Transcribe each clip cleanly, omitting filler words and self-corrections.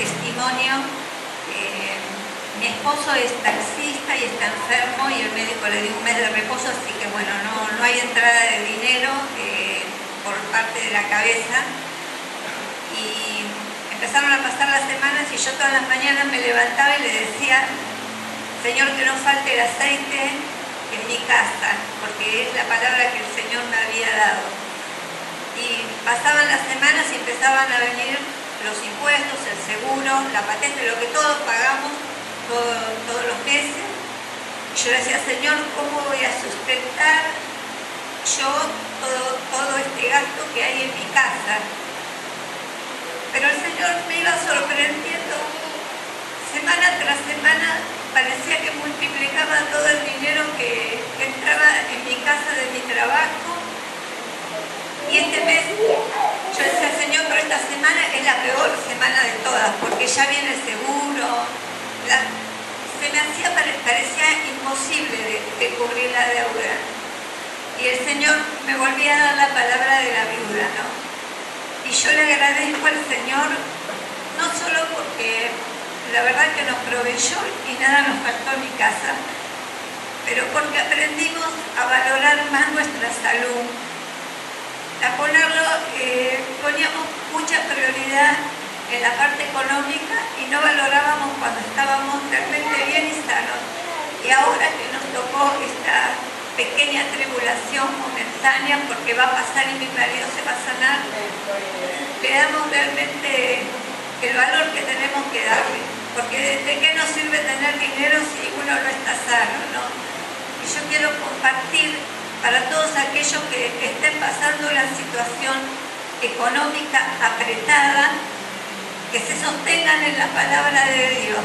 testimonio. Mi esposo es taxista y está enfermo y el médico le dio un mes de reposo, así que bueno, no hay entrada de dinero por parte de la cabeza. Y empezaron a pasar las semanas y yo todas las mañanas me levantaba y le decía: Señor, que no falte el aceite en mi casa, porque es la palabra que el Señor me había dado. Y pasaban las semanas y empezaban a venir los impuestos, el seguro, la patente, lo que todos pagamos todos los meses. Y yo le decía: Señor, ¿cómo voy a sustentar yo todo este gasto que hay en mi casa? Pero el Señor me iba sorprendiendo. Semana tras semana parecía que multiplicaba todo el dinero que entraba en mi casa de mi trabajo. Y este mes yo decía: Señor, pero esta semana es la peor semana de todas, porque ya viene el seguro. Se me parecía imposible de cubrir la deuda. Y el Señor me volvía a dar la palabra de la viuda, ¿no? Y yo le agradezco al Señor, no solo porque la verdad que nos proveyó y nada nos faltó en mi casa, pero porque aprendimos a valorar más nuestra salud, a poníamos mucha prioridad en la parte económica y no valorábamos cuando estábamos realmente bien y sanos. Y ahora que nos tocó esta pequeña tribulación momentánea, porque va a pasar y mi marido se va a sanar, le damos realmente el valor que tenemos que darle, porque ¿de qué nos sirve tener dinero si uno no está sano, no? Y yo quiero compartir para todos aquellos que estén pasando una situación económica apretada, que se sostengan en la palabra de Dios.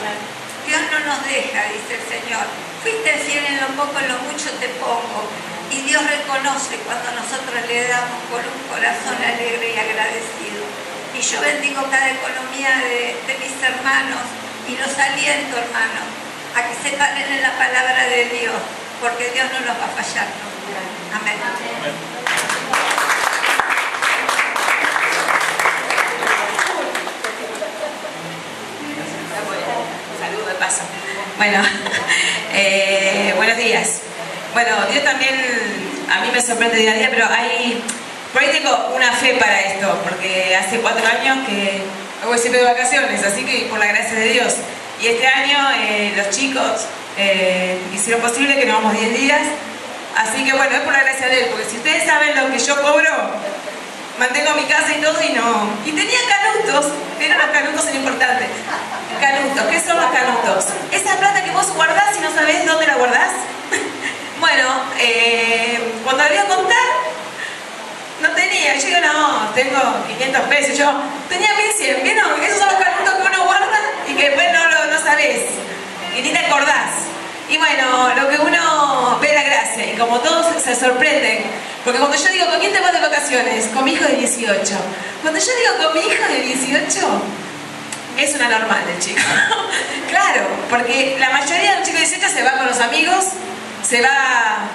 Dios no nos deja, dice el Señor. Fuiste fiel en lo poco, en lo mucho te pongo. Y Dios reconoce cuando nosotros le damos con un corazón alegre y agradecido. Y yo bendigo cada economía de mis hermanos y los aliento, hermanos, a que se paren en la palabra de Dios, porque Dios no nos va a fallar nunca. Amén. Amén. Saludo de paso. Bueno, buenos días. Bueno, Dios también a mí me sorprende día a día, pero por ahí tengo una fe para esto, porque hace 4 años que me voy siempre de vacaciones, así que por la gracia de Dios. Y este año los chicos hicieron posible que nos vamos 10 días, así que bueno, es por la gracia de Él, porque si ustedes saben lo que yo cobro, mantengo mi casa y todo y tenía canutos, pero los canutos son importantes. Canutos, ¿qué son los canutos? Esa plata que vos guardás y no sabés dónde la guardás. Bueno, cuando la voy a contar, no tenía. Yo digo, no, tengo 500 pesos. Yo tenía 1100. ¿Vieron? Esos son los canutos que uno guarda y que después no sabés. Y ni te acordás. Y bueno, lo que uno ve la gracia. Y como todos se sorprenden. Porque cuando yo digo, ¿con quién te vas de vacaciones? Con mi hijo de 18. Cuando yo digo, con mi hijo de 18... es una normal el chico. Claro, porque la mayoría de los chicos de 18 se va con los amigos, se va,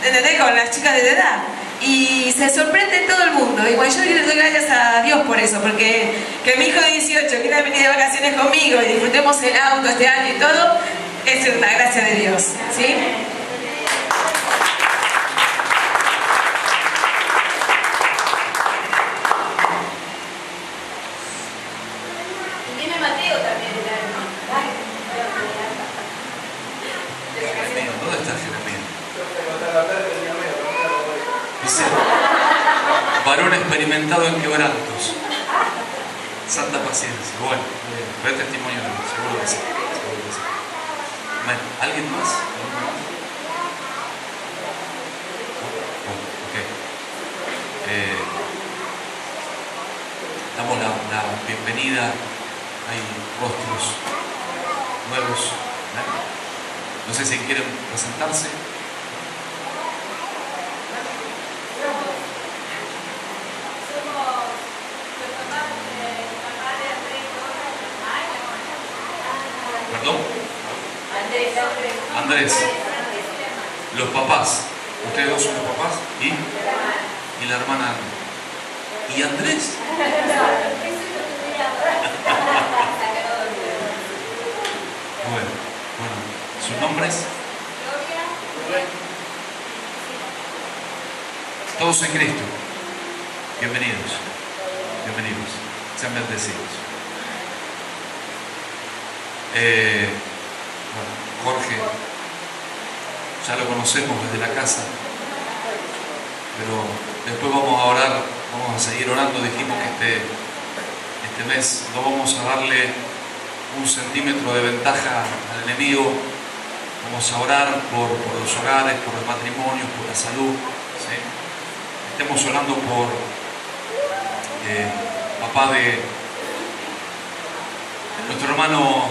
¿entendés? Con las chicas de edad. Y se sorprende todo el mundo. Y bueno, yo le doy gracias a Dios por eso, porque que mi hijo de 18 quiera venir de vacaciones conmigo y disfrutemos el auto este año y todo, es una gracia de Dios, ¿sí? ¿Dónde está Jeremías? Dice, varón experimentado en quebrantos, santa paciencia. Bueno, ve testimonio, seguro que sí. Bueno, ¿alguien más? Ok. Damos la bienvenida. Hay rostros nuevos. No sé si quieren presentarse. ¿Perdón? Andrés. Los papás. Ustedes dos son los papás. ¿Y la hermana? ¿Y Andrés? ¿Nombres? Todos en Cristo. Bienvenidos. Bienvenidos. Sean bendecidos. Bueno, Jorge, ya lo conocemos desde la casa, pero después vamos a orar, vamos a seguir orando. Dijimos que este mes no vamos a darle 1 centímetro de ventaja al enemigo. Vamos a orar por los hogares, por los matrimonios, por la salud, ¿sí? Estemos orando por papá de nuestro hermano,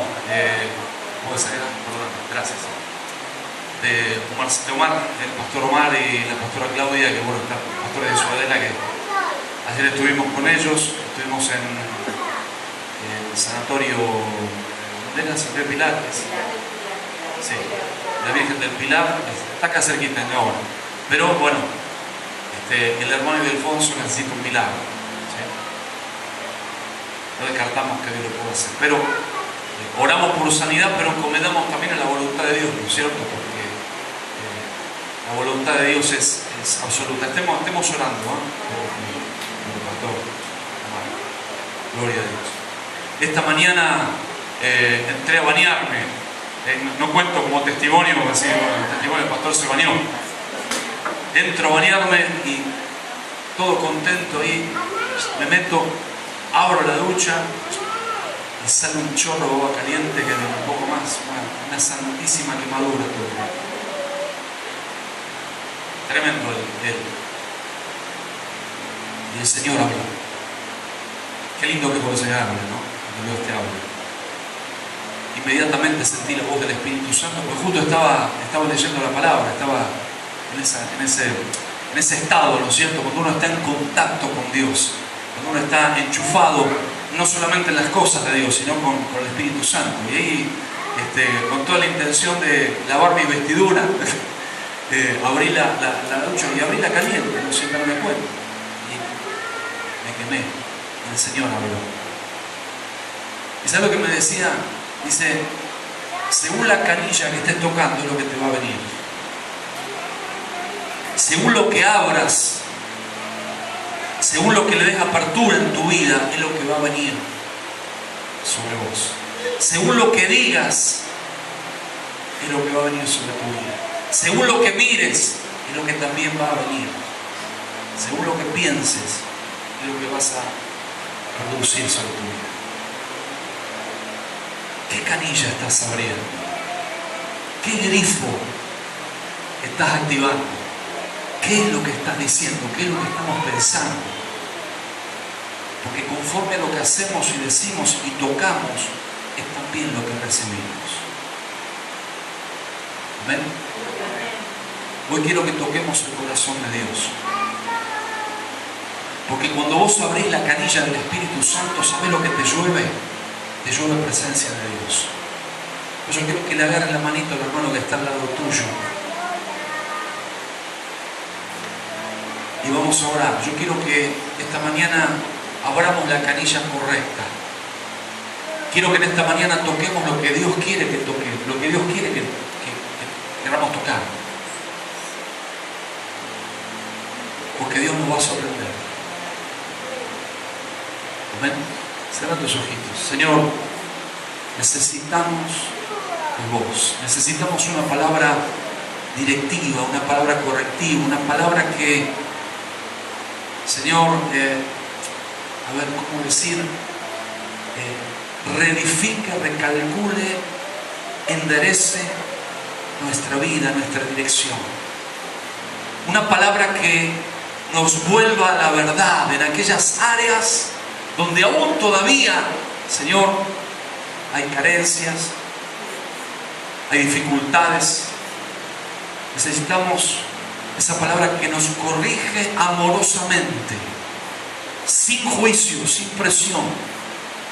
¿puedo salir? Perdón, gracias. De Omar, el pastor Omar y la pastora Claudia, que bueno, está pastora de Ciudadela, que ayer estuvimos con ellos, estuvimos en el sanatorio de la Santa Pilar, sí, la Virgen del Pilar, está acá cerquita en ahora. Pero bueno, el hermano de Alfonso necesita un milagro, ¿sí? No descartamos que Dios lo pueda hacer, pero oramos por sanidad, pero encomendamos también a la voluntad de Dios, ¿no es cierto? Porque la voluntad de Dios es absoluta. Estemos orando, ¿no? Por el pastor. Gloria a Dios. Esta mañana entré a bañarme. No cuento como testimonio, porque así, bueno, el testimonio del pastor se bañó. Entro a bañarme y todo contento ahí, me meto, abro la ducha y sale un chorro de agua caliente que de un poco más, una santísima quemadura todo. Tremendo y el Señor habla. Qué lindo que cuando el Señor habla, ¿no? Cuando Dios te habla. Inmediatamente sentí la voz del Espíritu Santo, porque justo estaba leyendo la palabra, estaba en ese estado, ¿no es cierto? Cuando uno está en contacto con Dios, cuando uno está enchufado no solamente en las cosas de Dios, sino con el Espíritu Santo. Y ahí, con toda la intención de lavar mi vestidura, abrí la ducha y abrí la caliente, no sin darme cuenta. Y me quemé. Y el Señor habló. ¿Y sabe lo que me decía? Dice, según la canilla que estés tocando es lo que te va a venir. Según lo que abras, según lo que le des apertura en tu vida, es lo que va a venir sobre vos. Según lo que digas, es lo que va a venir sobre tu vida. Según lo que mires, es lo que también va a venir. Según lo que pienses, es lo que vas a producir sobre tu vida. ¿Qué canilla estás abriendo? ¿Qué grifo estás activando? ¿Qué es lo que estás diciendo? ¿Qué es lo que estamos pensando? Porque conforme a lo que hacemos y decimos y tocamos, es también lo que recibimos. ¿Amén? Hoy quiero que toquemos el corazón de Dios. Porque cuando vos abrís la canilla del Espíritu Santo, ¿sabés lo que te llueve? Te llueve presencia de Dios. Yo quiero que le agarren la manito al hermano que está al lado tuyo. Y vamos a orar. Yo quiero que esta mañana abramos la canilla correcta. Quiero que en esta mañana toquemos lo que Dios quiere que toquemos, lo que Dios quiere que queramos tocar. Porque Dios nos va a sorprender. Amén. Cierra tus ojitos. Señor, necesitamos de vos. Necesitamos una palabra directiva, una palabra correctiva, una palabra que, Señor, a ver, ¿cómo decir? Reedifique, recalcule, enderece nuestra vida, nuestra dirección. Una palabra que nos vuelva a la verdad en aquellas áreas donde aún todavía, Señor, hay carencias, hay dificultades. Necesitamos esa palabra que nos corrige amorosamente, sin juicio, sin presión,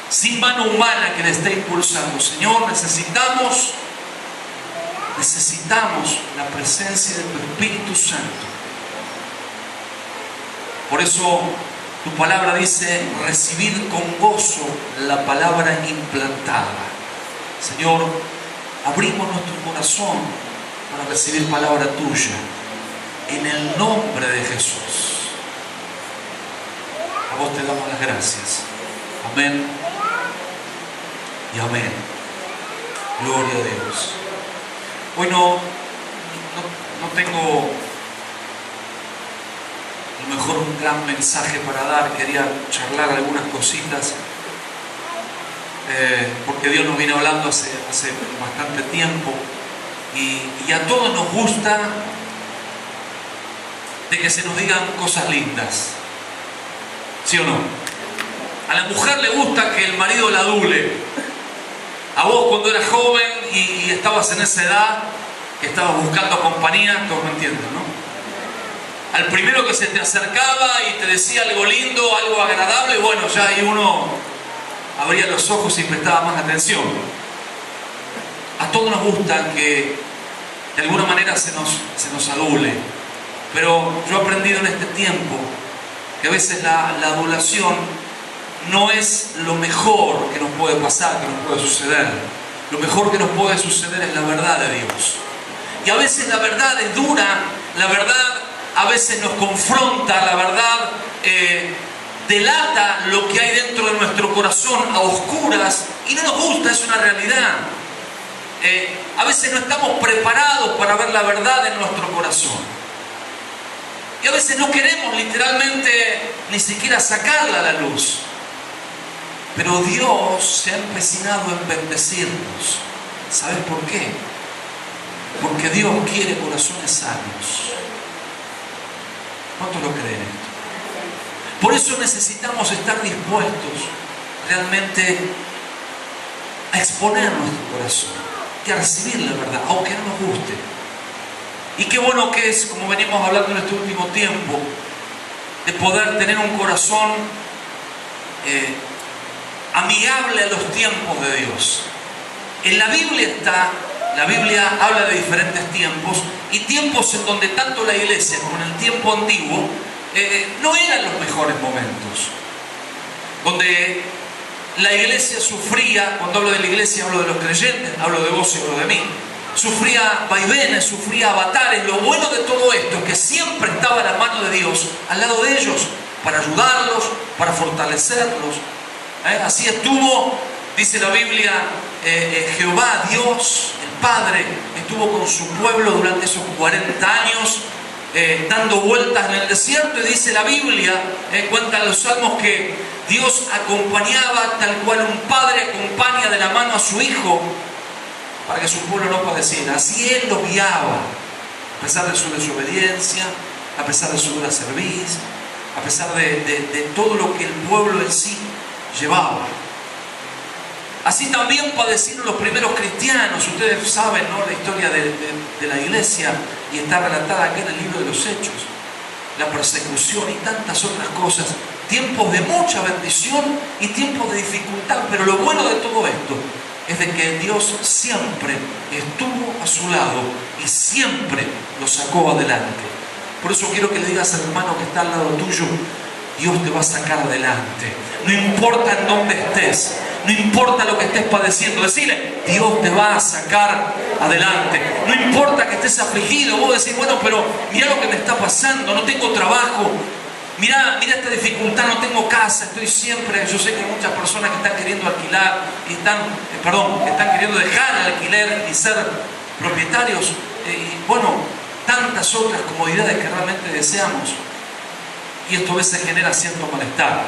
sin mano humana que le esté impulsando. Señor, necesitamos la presencia de tu Espíritu Santo. Por eso tu palabra dice, recibid con gozo la palabra implantada. Señor, abrimos nuestro corazón para recibir palabra tuya. En el nombre de Jesús. A vos te damos las gracias. Amén y amén. Gloria a Dios. Hoy no tengo a lo mejor un gran mensaje para dar. Quería charlar algunas cositas porque Dios nos viene hablando hace bastante tiempo y a todos nos gusta de que se nos digan cosas lindas. ¿Sí o no? A la mujer le gusta que el marido la adule. A vos cuando eras joven y estabas en esa edad, que estabas buscando compañía, todos me entienden, ¿no? Al primero que se te acercaba y te decía algo lindo, algo agradable, bueno, ya ahí uno abría los ojos y prestaba más atención. A todos nos gusta que de alguna manera se nos adule. Pero yo he aprendido en este tiempo que a veces la adulación no es lo mejor que nos puede pasar, que nos puede suceder. Lo mejor que nos puede suceder es la verdad de Dios. Y a veces la verdad es dura, la verdad a veces nos confronta, la verdad delata lo que hay dentro de nuestro corazón a oscuras y no nos gusta, es una realidad. A veces no estamos preparados para ver la verdad en nuestro corazón. Y a veces no queremos literalmente ni siquiera sacarla a la luz. Pero Dios se ha empecinado en bendecirnos. ¿Sabes por qué? Porque Dios quiere corazones sanos. ¿Cuántos lo creen esto? Por eso necesitamos estar dispuestos realmente a exponer nuestro corazón y a recibir la verdad, aunque no nos guste. Y qué bueno que es, como venimos hablando en este último tiempo, de poder tener un corazón amigable a los tiempos de Dios. En la Biblia habla de diferentes tiempos y tiempos en donde tanto la iglesia como en el tiempo antiguo no eran los mejores momentos. Donde la iglesia sufría, cuando hablo de la iglesia hablo de los creyentes, hablo de vos y hablo de mí. Sufría vaivenes, sufría avatares. Lo bueno de todo esto es que siempre estaba la mano de Dios al lado de ellos para ayudarlos, para fortalecerlos. Así estuvo, dice la Biblia, Jehová, Dios, el Padre, estuvo con su pueblo durante esos 40 años, dando vueltas en el desierto. Y dice la Biblia, cuentan los salmos, que Dios acompañaba tal cual un padre acompaña de la mano a su hijo, para que su pueblo no padeciera. Así Él los guiaba, a pesar de su desobediencia, a pesar de su dura cerviz, a pesar de todo lo que el pueblo en sí llevaba. Así también padecieron los primeros cristianos. Ustedes saben, ¿no?, la historia de la iglesia, y está relatada aquí en el libro de los Hechos. La persecución y tantas otras cosas. Tiempos de mucha bendición y tiempos de dificultad. Pero lo bueno de todo esto es de que Dios siempre estuvo a su lado y siempre lo sacó adelante. Por eso quiero que le digas al hermano que está al lado tuyo: Dios te va a sacar adelante. No importa en dónde estés, no importa lo que estés padeciendo, decirle: Dios te va a sacar adelante. No importa que estés afligido, vos decís: bueno, pero mira lo que me está pasando, no tengo trabajo. Mira esta dificultad, no tengo casa, estoy siempre... Yo sé que hay muchas personas que están queriendo alquilar y están queriendo dejar el alquiler y ser propietarios. Y bueno, tantas otras comodidades que realmente deseamos. Y esto a veces genera cierto malestar.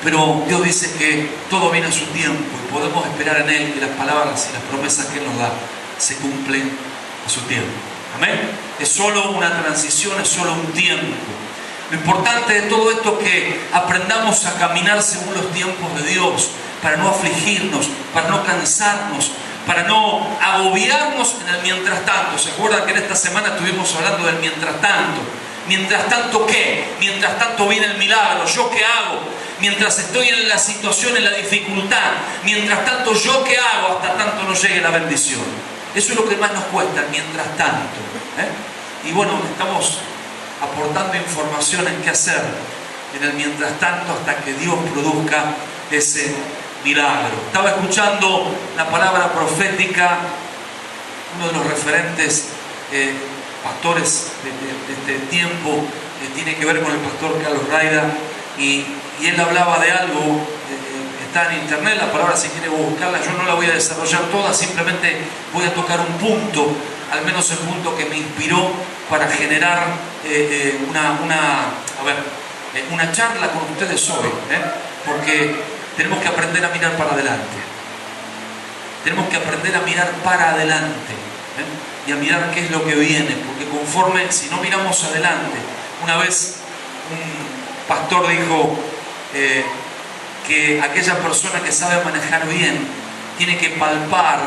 Pero Dios dice que todo viene a su tiempo y podemos esperar en Él que las palabras y las promesas que Él nos da se cumplen a su tiempo. Amén. Es solo una transición, es solo un tiempo. Lo importante de todo esto es que aprendamos a caminar según los tiempos de Dios, para no afligirnos, para no cansarnos, para no agobiarnos en el mientras tanto. ¿Se acuerdan que en esta semana estuvimos hablando del mientras tanto? ¿Mientras tanto qué? Mientras tanto viene el milagro. ¿Yo qué hago? Mientras estoy en la situación, en la dificultad. Mientras tanto, ¿yo qué hago hasta tanto no llegue la bendición? Eso es lo que más nos cuesta, el mientras tanto. Y bueno, estamos aportando información en qué hacer en el mientras tanto hasta que Dios produzca ese milagro. Estaba escuchando la palabra profética uno de los referentes pastores de este tiempo, tiene que ver con el pastor Carlos Raida, y él hablaba de algo, está en internet la palabra, si quiere buscarla, yo no la voy a desarrollar toda, simplemente voy a tocar un punto, al menos el punto que me inspiró para generar una charla con ustedes hoy, porque tenemos que aprender a mirar para adelante. Tenemos que aprender a mirar para adelante y a mirar qué es lo que viene, porque conforme, si no miramos adelante, una vez un pastor dijo que aquella persona que sabe manejar bien tiene que palpar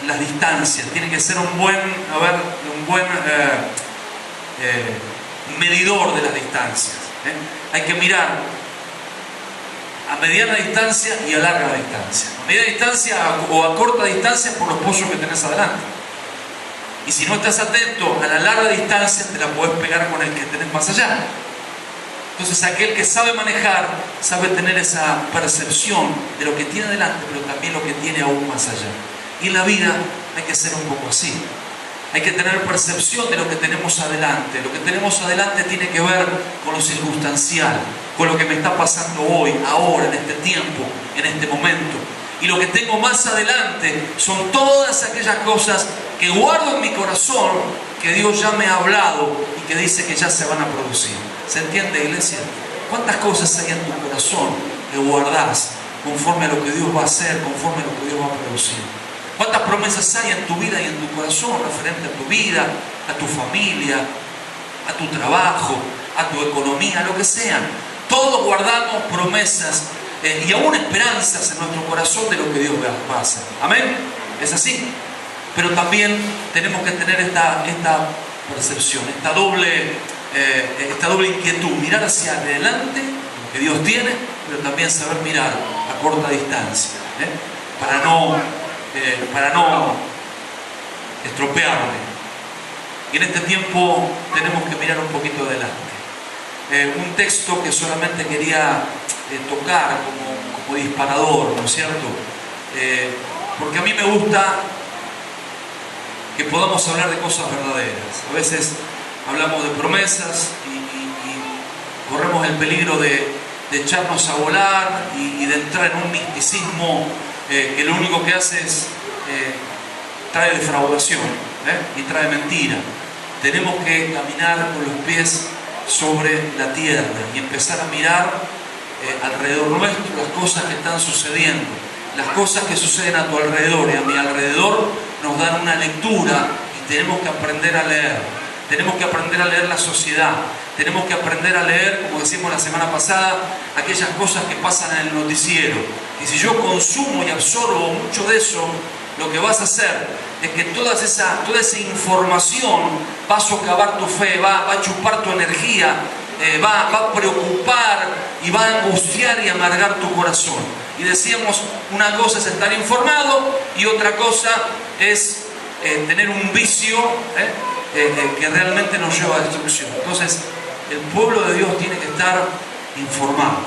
las distancias, tiene que ser un buen medidor de las distancias. Hay que mirar a mediana distancia y a larga distancia. A mediana distancia o a corta distancia por los pollos que tenés adelante. Y si no estás atento a la larga distancia, te la podés pegar con el que tenés más allá. Entonces aquel que sabe manejar, sabe tener esa percepción de lo que tiene adelante, pero también lo que tiene aún más allá. Y en la vida hay que ser un poco así. Hay que tener percepción de lo que tenemos adelante. Lo que tenemos adelante tiene que ver con lo circunstancial, con lo que me está pasando hoy, ahora, en este tiempo, en este momento. Y lo que tengo más adelante son todas aquellas cosas que guardo en mi corazón, que Dios ya me ha hablado y que dice que ya se van a producir. ¿Se entiende, iglesia? ¿Cuántas cosas hay en tu corazón que guardás conforme a lo que Dios va a hacer, conforme a lo que Dios va a producir? ¿Cuántas promesas hay en tu vida y en tu corazón referente a tu vida, a tu familia, a tu trabajo, a tu economía, a lo que sea? Todos guardamos promesas y aún esperanzas en nuestro corazón de lo que Dios va a hacer. ¿Amén? ¿Es así? Pero también tenemos que tener esta percepción, esta doble inquietud, mirar hacia adelante, lo que Dios tiene, pero también saber mirar a corta distancia, para no estropearme. Y en este tiempo tenemos que mirar un poquito adelante. Un texto que solamente quería tocar como disparador, ¿no es cierto? Porque a mí me gusta que podamos hablar de cosas verdaderas. A veces hablamos de promesas y corremos el peligro de echarnos a volar y de entrar en un misticismo que lo único que hace es trae defraudación y trae mentira. Tenemos que caminar con los pies sobre la tierra y empezar a mirar alrededor nuestro las cosas que están sucediendo, las cosas que suceden a tu alrededor y a mi alrededor nos dan una lectura y tenemos que aprender a leer. Tenemos que aprender a leer la sociedad, tenemos que aprender a leer, como decimos la semana pasada, aquellas cosas que pasan en el noticiero. Y si yo consumo y absorbo mucho de eso, lo que vas a hacer es que toda esa información va a socavar tu fe, va a chupar tu energía, va a preocupar y va a angustiar y amargar tu corazón. Y decíamos, una cosa es estar informado y otra cosa es tener un vicio que realmente nos lleva a destrucción. Entonces, el pueblo de Dios tiene que estar informado.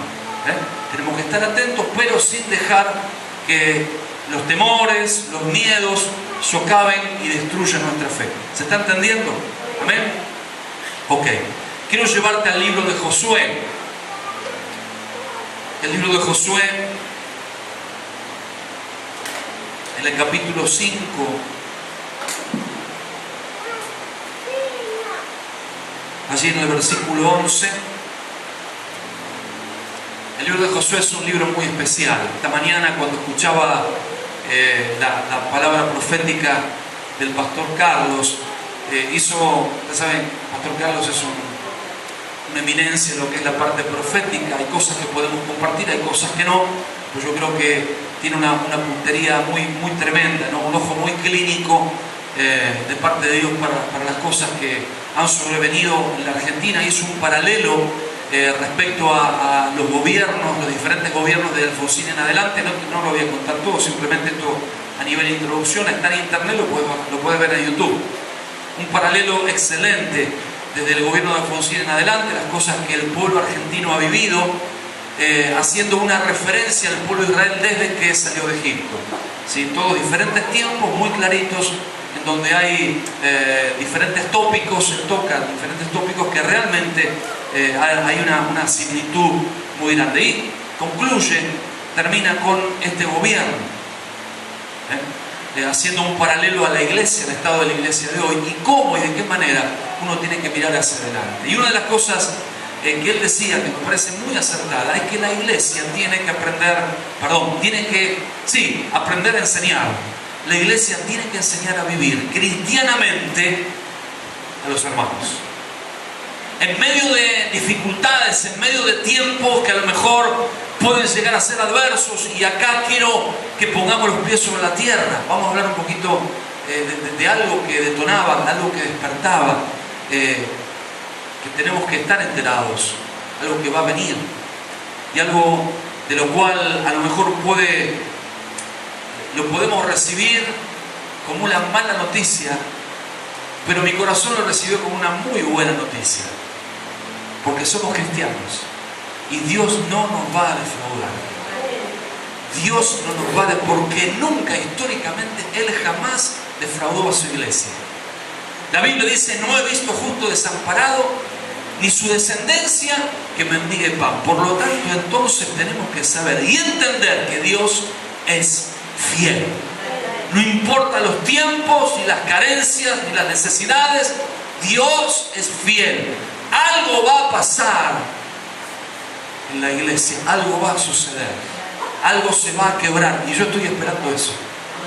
Tenemos que estar atentos, pero sin dejar que los temores, los miedos socaven y destruyan nuestra fe. ¿Se está entendiendo? ¿Amén? Ok. Quiero llevarte al libro de Josué. El libro de Josué, en el capítulo 5. Allí en el versículo 11. El libro de Josué es un libro muy especial. Esta mañana, cuando escuchaba la palabra profética del pastor Carlos, ustedes saben, pastor Carlos es una eminencia en lo que es la parte profética. Hay cosas que podemos compartir, hay cosas que no, pero yo creo que tiene una puntería muy, muy tremenda, ¿no? Un ojo muy clínico de parte de Dios para las cosas que han sobrevenido en la Argentina. Hizo un paralelo respecto a los gobiernos, los diferentes gobiernos de Alfonsín en adelante. No lo voy a contar todo, simplemente esto a nivel de introducción está en internet, lo puedes ver en YouTube. Un paralelo excelente desde el gobierno de Alfonsín en adelante, las cosas que el pueblo argentino ha vivido, haciendo una referencia al pueblo de Israel desde que salió de Egipto. ¿Sí? Todos diferentes tiempos muy claritos, en donde hay diferentes tópicos, se tocan diferentes tópicos que realmente hay una similitud muy grande. Y concluye, termina con este gobierno, haciendo un paralelo a la iglesia, al estado de la iglesia de hoy, y cómo y de qué manera uno tiene que mirar hacia adelante. Y una de las cosas que él decía, que me parece muy acertada, es que la iglesia tiene que aprender a enseñar. La iglesia tiene que enseñar a vivir cristianamente a los hermanos. En medio de dificultades, en medio de tiempos que a lo mejor pueden llegar a ser adversos, y acá quiero que pongamos los pies sobre la tierra. Vamos a hablar un poquito de algo que detonaba, algo que despertaba, que tenemos que estar enterados, algo que va a venir, y algo de lo cual a lo mejor lo podemos recibir como una mala noticia, pero mi corazón lo recibió como una muy buena noticia, porque somos cristianos y Dios no nos va a defraudar. Dios no nos va a defraudar, porque nunca históricamente Él jamás defraudó a su iglesia. La Biblia dice: no he visto justo desamparado, ni su descendencia que mendigue pan. Por lo tanto, entonces tenemos que saber y entender que Dios es fiel. No importa los tiempos, ni las carencias, ni las necesidades, Dios es fiel. Algo va a pasar en la iglesia, algo va a suceder, algo se va a quebrar, y yo estoy esperando eso.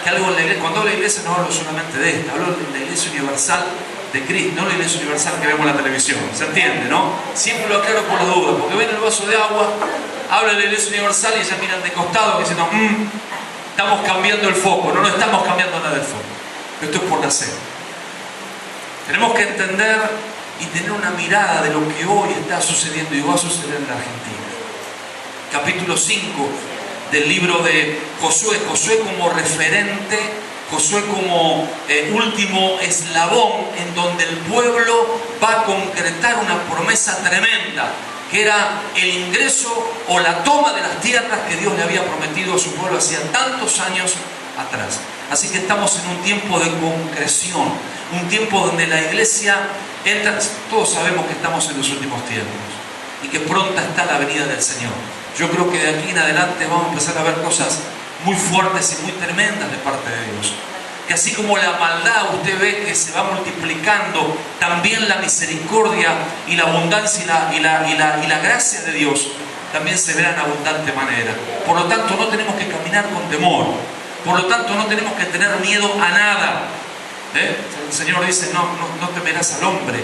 Que algo en la iglesia, cuando hablo de iglesia no hablo solamente de esta, hablo de la iglesia universal de Cristo, no la iglesia universal que vemos en la televisión. ¿Se entiende, no? Siempre lo aclaro por la duda, porque ven el vaso de agua, habla de la iglesia universal y ya miran de costado que dicen: no, estamos cambiando el foco. No estamos cambiando nada del foco. Esto es por nacer. Tenemos que entender y tener una mirada de lo que hoy está sucediendo y va a suceder en la Argentina. Capítulo 5 del libro de Josué. Josué como referente, Josué como último eslabón en donde el pueblo va a concretar una promesa tremenda, que era el ingreso o la toma de las tierras que Dios le había prometido a su pueblo hacía tantos años atrás. Así que estamos en un tiempo de concreción, un tiempo donde la iglesia entra. Todos sabemos que estamos en los últimos tiempos y que pronta está la venida del Señor. Yo creo que de aquí en adelante vamos a empezar a ver cosas muy fuertes y muy tremendas de parte de Dios. Que así como la maldad usted ve que se va multiplicando, también la misericordia y la abundancia y la gracia de Dios también se verá en abundante manera. Por lo tanto, no tenemos que caminar con temor. Por lo tanto, no tenemos que tener miedo a nada. El Señor dice: no temerás al hombre,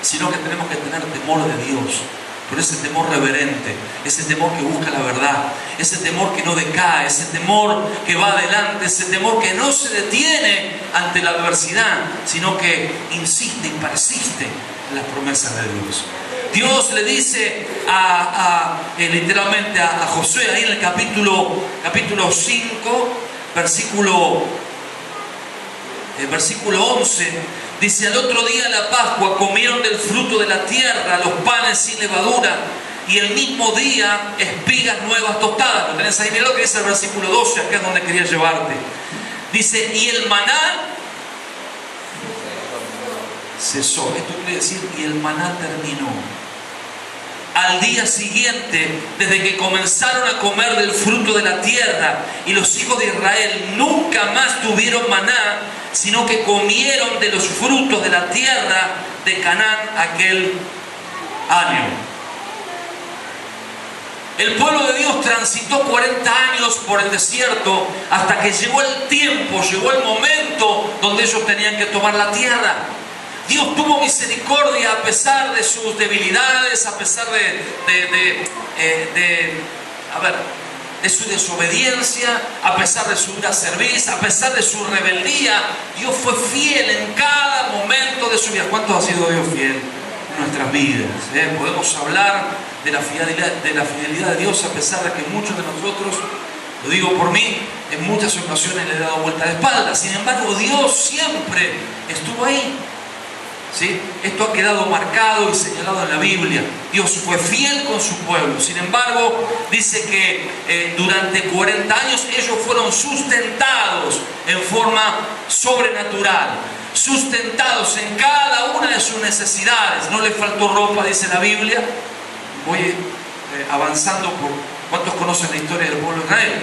sino que tenemos que tener temor de Dios. Pero ese temor reverente, ese temor que busca la verdad, ese temor que no decae, ese temor que va adelante, ese temor que no se detiene ante la adversidad, sino que insiste y persiste en las promesas de Dios. Dios le dice literalmente a Josué, ahí en el capítulo 5, versículo 11, dice: al otro día de la Pascua comieron del fruto de la tierra, los panes sin levadura, y el mismo día espigas nuevas tostadas. Lo tenés ahí, mirá lo que dice el versículo 12, acá es donde quería llevarte. Dice: y el maná cesó. Esto quiere decir: y el maná terminó. Al día siguiente, desde que comenzaron a comer del fruto de la tierra, y los hijos de Israel nunca más tuvieron maná, sino que comieron de los frutos de la tierra de Canaán aquel año. El pueblo de Dios transitó 40 años por el desierto hasta que llegó el tiempo, llegó el momento donde ellos tenían que tomar la tierra. Dios tuvo misericordia a pesar de sus debilidades, a pesar de su desobediencia, a pesar de su dura servicio, a pesar de su rebeldía. Dios fue fiel en cada momento de su vida. ¿Cuánto ha sido Dios fiel en nuestras vidas? Podemos hablar de la fidelidad de Dios a pesar de que muchos de nosotros, lo digo por mí, en muchas ocasiones le he dado vuelta de espalda. Sin embargo, Dios siempre estuvo ahí. ¿Sí? Esto ha quedado marcado y señalado en la Biblia. Dios fue fiel con su pueblo. Sin embargo, dice que durante 40 años ellos fueron sustentados en forma sobrenatural, sustentados en cada una de sus necesidades. No les faltó ropa, dice la Biblia. Voy avanzando por cuántos conocen la historia del pueblo de Israel.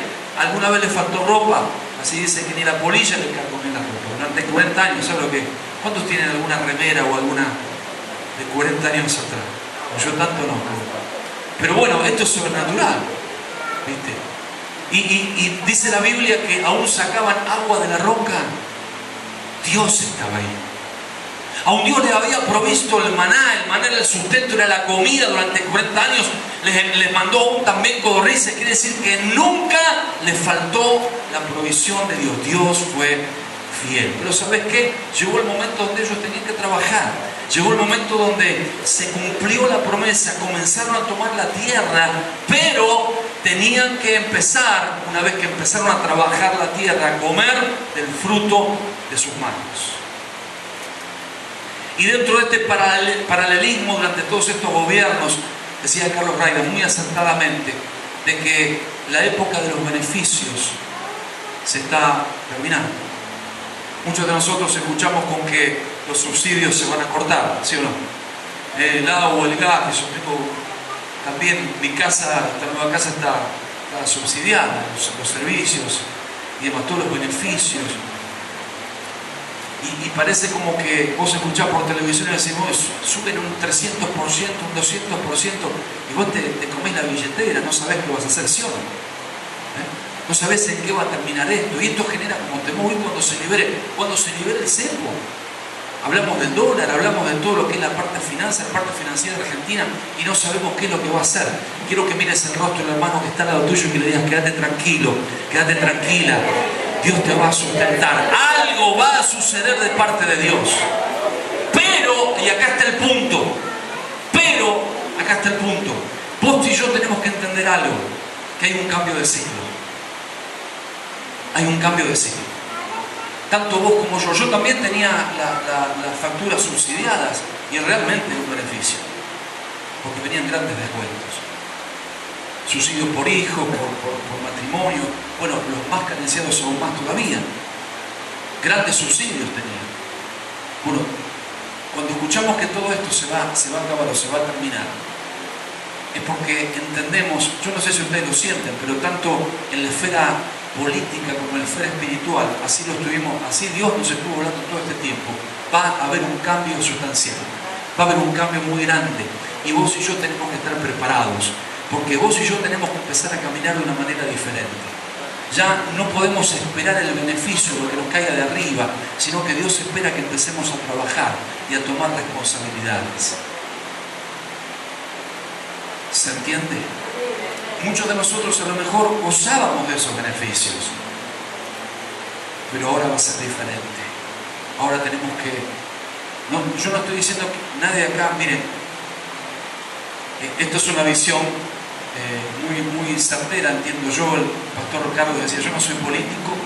¿Alguna vez les faltó ropa? Así dice que ni la polilla le carcomía la ropa. Durante 40 años, ¿sabes lo que? ¿Cuántos tienen alguna remera o alguna de 40 años atrás? Yo tanto no. Pero bueno, esto es sobrenatural, ¿viste? Y dice la Biblia que aún sacaban agua de la roca. Dios estaba ahí. Aún Dios les había provisto el maná era el sustento, era la comida durante 40 años. Les mandó aún también codornices. Quiere decir que nunca les faltó la provisión de Dios. Dios fue fiel. Pero ¿sabes qué? Llegó el momento donde ellos tenían que trabajar. Llegó el momento donde se cumplió la promesa, comenzaron a tomar la tierra, pero tenían que empezar, una vez que empezaron a trabajar la tierra, a comer del fruto de sus manos. Y dentro de este paralelismo durante todos estos gobiernos, decía Carlos Raider muy acertadamente, de que la época de los beneficios se está terminando. Muchos de nosotros escuchamos con que los subsidios se van a cortar, ¿sí o no? El agua, el gas, yo tengo también mi casa, esta nueva casa está subsidiada, los servicios y demás, todos los beneficios. Y parece como que vos escuchás por televisión y decís, suben un 300%, un 200%, y vos te comés la billetera, no sabés qué vas a hacer, ¿sí o no? No sabés en qué va a terminar esto, y esto genera como temor. Y cuando se libere el cepo, hablamos del dólar, hablamos de todo lo que es la parte financiera de Argentina, y no sabemos qué es lo que va a hacer. Quiero que mires el rostro del hermano que está al lado tuyo y que le digas, quédate tranquilo, quédate tranquila, Dios te va a sustentar, algo va a suceder de parte de Dios. Pero, y acá está el punto, vos y yo tenemos que entender algo, que hay un cambio de ciclo. Hay un cambio de ciclo. Tanto vos como yo también tenía las facturas subsidiadas y realmente un beneficio, porque venían grandes descuentos. Subsidios por hijo, por matrimonio, bueno, los más carenciados aún más todavía. Grandes subsidios tenían. Bueno, cuando escuchamos que todo esto se va a acabar o se va a terminar, es porque entendemos, yo no sé si ustedes lo sienten, pero tanto en la esfera política como en la esfera espiritual, así Dios nos estuvo hablando todo este tiempo, va a haber un cambio sustancial, va a haber un cambio muy grande, y vos y yo tenemos que estar preparados, porque vos y yo tenemos que empezar a caminar de una manera diferente. Ya no podemos esperar el beneficio, lo que nos caiga de arriba, sino que Dios espera que empecemos a trabajar y a tomar responsabilidades. ¿Se entiende? Muchos de nosotros a lo mejor gozábamos de esos beneficios, pero ahora va a ser diferente. Ahora tenemos que... yo no estoy diciendo que nadie acá, miren, esto es una visión muy certera, entiendo yo. El pastor Carlos decía, yo no soy político,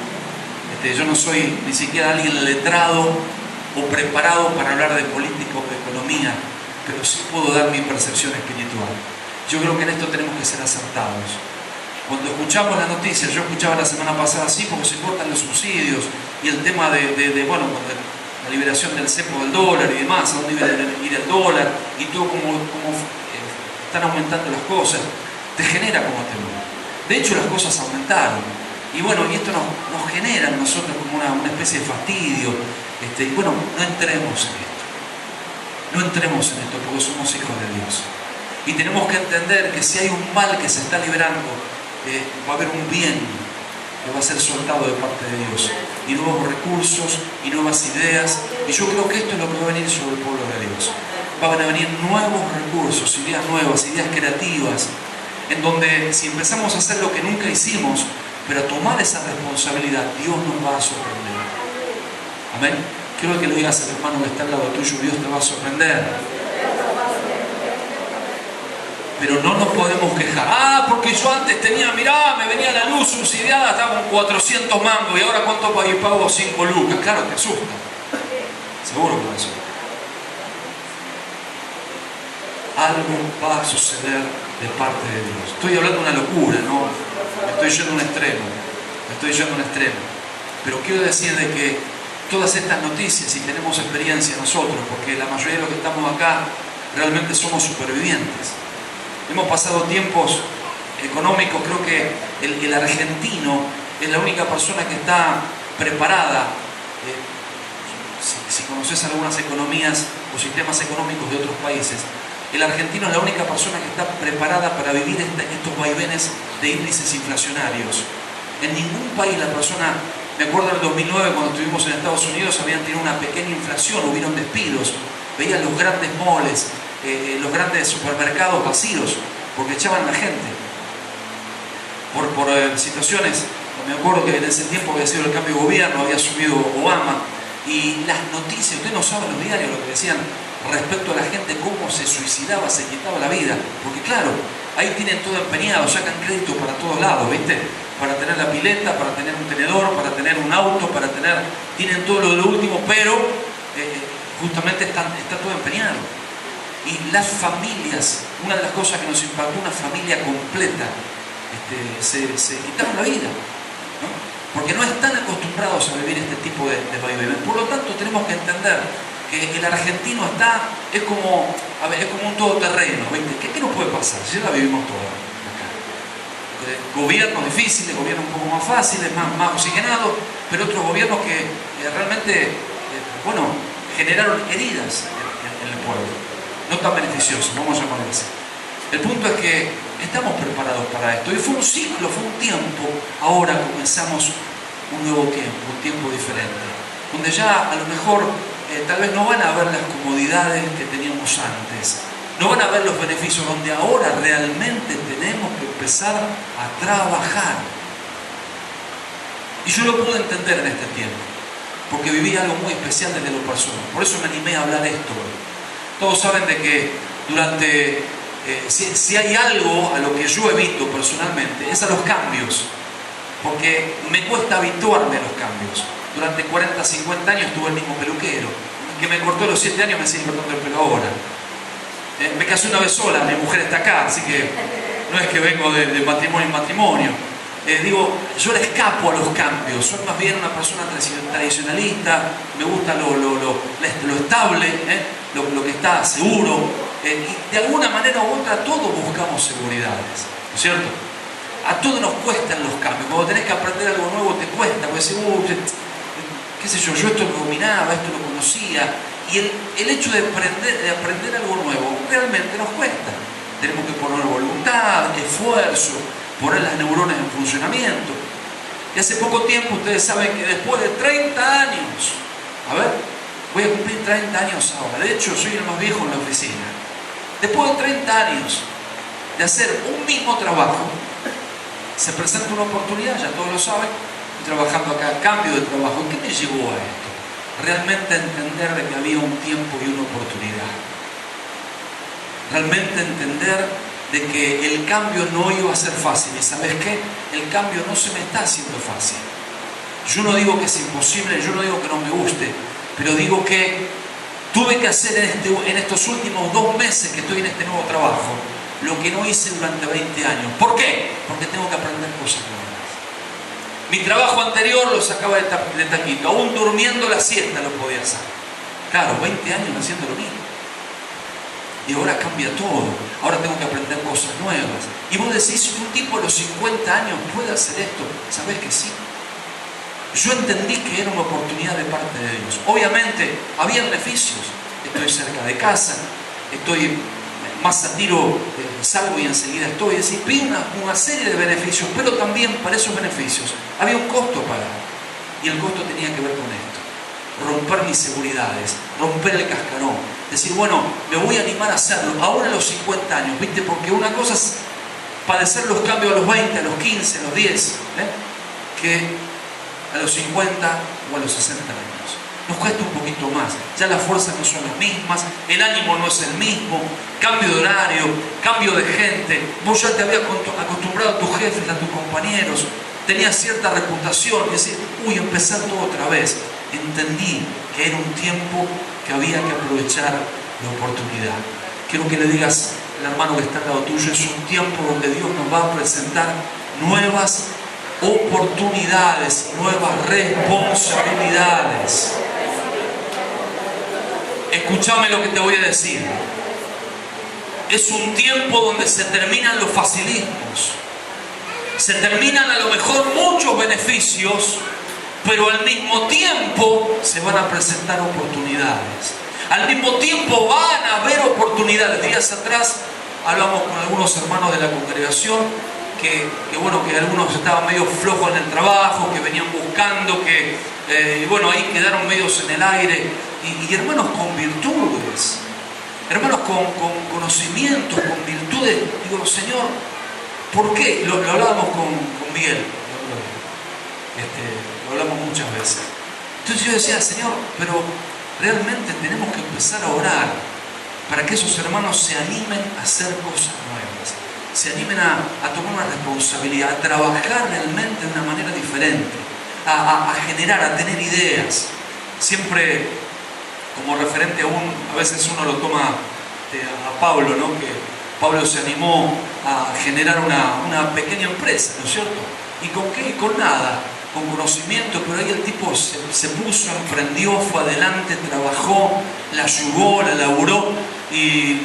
yo no soy ni siquiera alguien letrado o preparado para hablar de política o de economía, pero sí puedo dar mi percepción espiritual. Yo creo que en esto tenemos que ser acertados. Cuando escuchamos las noticias, yo escuchaba la semana pasada, sí, porque se cortan los subsidios, y el tema bueno, la liberación del cepo del dólar y demás, a dónde iba a ir el dólar, y todo como están aumentando las cosas, te genera como temor. De hecho, las cosas aumentaron. Y bueno, y esto nos genera a nosotros como una especie de fastidio. Y bueno, no entremos en esto. No entremos en esto porque somos hijos de Dios. Y tenemos que entender que si hay un mal que se está liberando, va a haber un bien que va a ser soltado de parte de Dios. Y nuevos recursos, y nuevas ideas. Y yo creo que esto es lo que va a venir sobre el pueblo de Dios. Van a venir nuevos recursos, ideas nuevas, ideas creativas, en donde si empezamos a hacer lo que nunca hicimos, pero a tomar esa responsabilidad, Dios nos va a sorprender. Amén. Quiero que le digas al hermano que está al lado tuyo, Dios te va a sorprender. Pero no nos podemos quejar. Porque yo antes tenía, mirá, me venía la luz subsidiada, estaba con 400 mangos, y ahora ¿cuánto pago? 5 lucas. Claro, te asusta. Seguro que te asusta. algo va a suceder de parte de Dios. Estoy hablando de una locura, ¿no? Me estoy yendo a un extremo. Pero quiero decir de que todas estas noticias, y tenemos experiencia nosotros, porque la mayoría de los que estamos acá realmente somos supervivientes. Hemos pasado tiempos económicos, creo que el argentino es la única persona que está preparada. Si conoces algunas economías o sistemas económicos de otros países, el argentino es la única persona que está preparada para vivir estos vaivenes de índices inflacionarios. En ningún país la persona, me acuerdo en el 2009 cuando estuvimos en Estados Unidos, habían tenido una pequeña inflación, hubieron despidos, veían los grandes moles, los grandes supermercados vacíos, porque echaban a la gente por situaciones. Me acuerdo que en ese tiempo había sido el cambio de gobierno, había asumido Obama, y las noticias, ustedes no saben los diarios lo que decían respecto a la gente, cómo se suicidaba, se quitaba la vida, porque claro, ahí tienen todo empeñado, sacan crédito para todos lados, ¿viste? Para tener la pileta, para tener un tenedor, para tener un auto, tienen todo lo último, pero justamente está todo empeñado. Y las familias, una de las cosas que nos impactó, una familia completa, se quitaron la vida, ¿no? Porque no están acostumbrados a vivir este tipo de vaivén. Por lo tanto, tenemos que entender que el argentino es como un todoterreno, ¿viste? ¿Qué nos puede pasar? Si ya la vivimos toda acá. Gobiernos difíciles, gobiernos un poco más fáciles, más oxigenados, pero otros gobiernos que realmente, generaron heridas en el pueblo. No tan beneficiosos, vamos a llamarlo así. El punto es que estamos preparados para esto. Y fue un ciclo, fue un tiempo. Ahora comenzamos un nuevo tiempo, un tiempo diferente. Donde ya a lo mejor tal vez no van a ver las comodidades que teníamos antes. No van a ver los beneficios, donde ahora realmente tenemos que empezar a trabajar. Y yo lo pude entender en este tiempo. Porque viví algo muy especial desde lo personal. Por eso me animé a hablar esto. Todos saben de que durante... si hay algo a lo que yo evito personalmente, es a los cambios, porque me cuesta habituarme a los cambios. Durante 40, 50 años tuve el mismo peluquero, que me cortó a los 7 años, me sigue cortando el pelo ahora. Me casé una vez sola, mi mujer está acá, así que no es que vengo de matrimonio en matrimonio. Yo le escapo a los cambios, soy más bien una persona tradicionalista, me gusta lo estable, lo que está seguro. Y de alguna manera u otra todos buscamos seguridades, ¿no es cierto? A todos nos cuestan los cambios. Cuando tenés que aprender algo nuevo te cuesta, porque decís, qué sé yo esto lo dominaba, esto lo conocía. Y el hecho de aprender algo nuevo realmente nos cuesta. Tenemos que poner voluntad, esfuerzo, poner las neuronas en funcionamiento. Y hace poco tiempo ustedes saben que después de 30 años, voy a cumplir 30 años ahora. De hecho, soy el más viejo en la oficina. Después de 30 años de hacer un mismo trabajo, se presenta una oportunidad, ya todos lo saben, estoy trabajando acá, cambio de trabajo. ¿Qué me llevó a esto? Realmente entender de que había un tiempo y una oportunidad. Realmente entender de que el cambio no iba a ser fácil. ¿Y sabes qué? El cambio no se me está haciendo fácil. Yo no digo que es imposible, yo no digo que no me guste, pero digo que tuve que hacer en estos últimos 2 meses que estoy en este nuevo trabajo lo que no hice durante 20 años. ¿Por qué? Porque tengo que aprender cosas nuevas. Mi trabajo anterior lo sacaba de taquito, aún durmiendo la siesta lo podía hacer. Claro, 20 años haciendo lo mismo. Y ahora cambia todo. Ahora tengo que aprender cosas nuevas. Y vos decís, un tipo a los 50 años puede hacer esto. ¿Sabés que sí? Yo entendí que era una oportunidad de parte de Dios. Obviamente, había beneficios. Estoy cerca de casa, estoy más a tiro, salgo y enseguida estoy. Es decir, vi una serie de beneficios, pero también para esos beneficios había un costo a pagar. Y el costo tenía que ver con esto. Romper mis seguridades, romper el cascarón. Decir, me voy a animar a hacerlo, ahora a los 50 años, ¿viste? Porque una cosa es padecer los cambios a los 20, a los 15, a los 10, que a los 50 o a los 60 años. Nos cuesta un poquito más, ya las fuerzas no son las mismas, el ánimo no es el mismo, cambio de horario, cambio de gente, vos ya te habías acostumbrado a tus jefes, a tus compañeros, tenías cierta reputación, y decir, empezar todo otra vez. Entendí que era un tiempo que había que aprovechar la oportunidad, quiero que le digas al hermano que está al lado tuyo, es un tiempo donde Dios nos va a presentar nuevas oportunidades, nuevas responsabilidades. Escúchame lo que te voy a decir. Es un tiempo donde se terminan los facilismos. Se terminan a lo mejor muchos beneficios, pero al mismo tiempo se van a presentar oportunidades. Al mismo tiempo van a haber oportunidades. Días atrás hablamos con algunos hermanos de la congregación que algunos estaban medio flojos en el trabajo, que venían buscando, y bueno, ahí quedaron medios en el aire. Y hermanos con virtudes, hermanos con conocimientos, con virtudes. Digo, Señor, ¿por qué? Lo hablábamos con Miguel, lo hablamos muchas veces. Entonces yo decía, Señor, pero realmente tenemos que empezar a orar para que esos hermanos se animen a hacer cosas nuevas, se animen a tomar una responsabilidad, a trabajar realmente de una manera diferente, a generar, a tener ideas. Siempre como referente a veces uno lo toma a Pablo, ¿no? Que Pablo se animó a generar una pequeña empresa, ¿no es cierto? ¿Y con qué? Con nada, con conocimiento, pero ahí el tipo se puso, emprendió, fue adelante, trabajó, la ayudó, la laburó, y